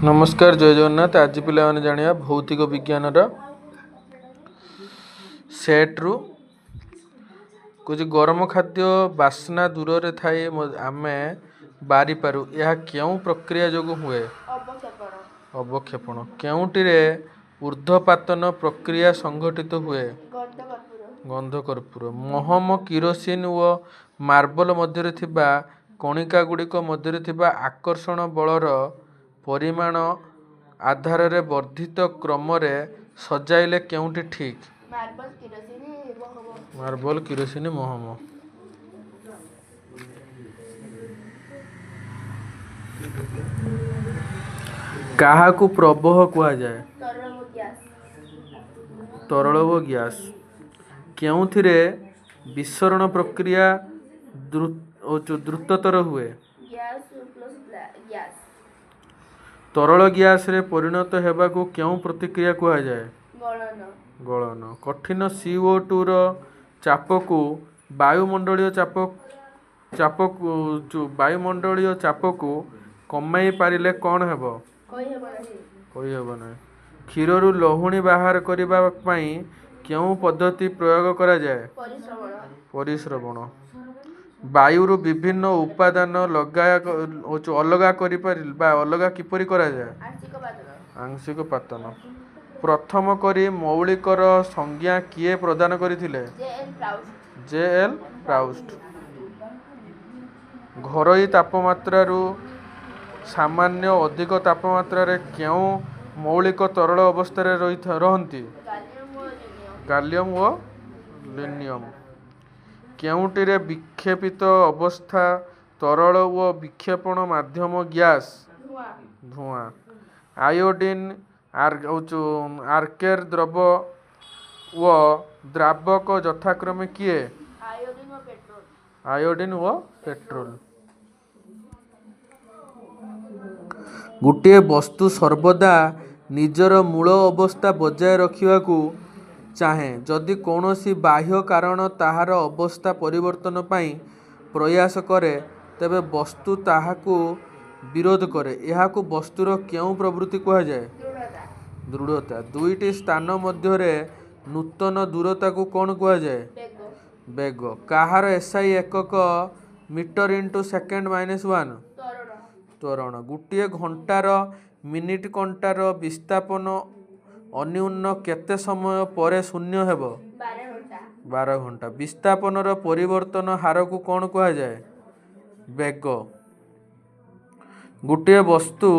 नमस्कार जय जगन्नाथ। आज पिला जाना भौतिक विज्ञान सेट रु कुछ गरम खाद्य बास्ना दूर रे थाई आमे बारी पारू यह क्यों प्रक्रिया जो हुए अवक्षेपण केउटिरे ऊर्ध्वपातन प्रक्रिया संघटित हुए गंध कर्पूर महम किरोसिन व मार्बल मध्य थिबा कणिका गुड़िक मध्य आकर्षण बलर परिमाण आधार रे वर्धित क्रम रे सजाइले केउटी ठीक मार्बल किरोसिन महम काहाकू प्रवाह कुआ जाए तरल व गैस केउथिरे विसरण प्रक्रिया द्रुततर हुए तरल गैस रे परिणत हेबाकू केउ प्रतिक्रिया कुआ जाए गलन कठिन CO2 रो चापकू वायुमंडलीय वायुमंडलीय चापकू कमाई पारिले कौन हेबो कहि हेबो ना क्षीररू लहुणी बाहर करबा पई केउ पद्धति प्रयोग करा जाए परिश्रवण वायुरू विभिन्न उपादान अलगा करि पारिल बा अलगा किपरि करा जाए आंशिक पातन प्रथम करी मौलिकर संज्ञा किए प्रदान करथिले JL प्राउस्ट घरोई तापमात्रा रु सामान्य अधिक तापमात्रा रे क्यों मौलिक तरल अवस्था रे रहंती गालियम व लिनियम केउटिरे विक्षेपित अवस्था तरल व विक्षेपण माध्यम गैस धुआं आयोडीन आर्केर द्रव व द्रावक यथाक्रमे किए आयोडीन व पेट्रोल गोटे वस्तु सर्वदा निजर मूल अवस्था बजाय रखिबाकू चाहे जदि कौनसी बाह्य कारण ताहार अवस्था परिवर्तन पाई प्रयास करे तेबे वस्तु ताहाकू विरोध करे एहाकू वस्तुर केउ प्रवृत्ति कहा जाए दृढ़ता दुईटी स्थान मध्य नूतन दूरता को कौन कहा जाए बेग काहार SI एकक मीटर इंटू सेकेंड -1 त्वरण गोटे घंटार मिनिट घंटार विस्थापन अन्यून केते समय परे शून्य हेबो 12 घंटा विस्थापनर परिवर्तन हार को कौन कहा जाए बेग गोटे वस्तु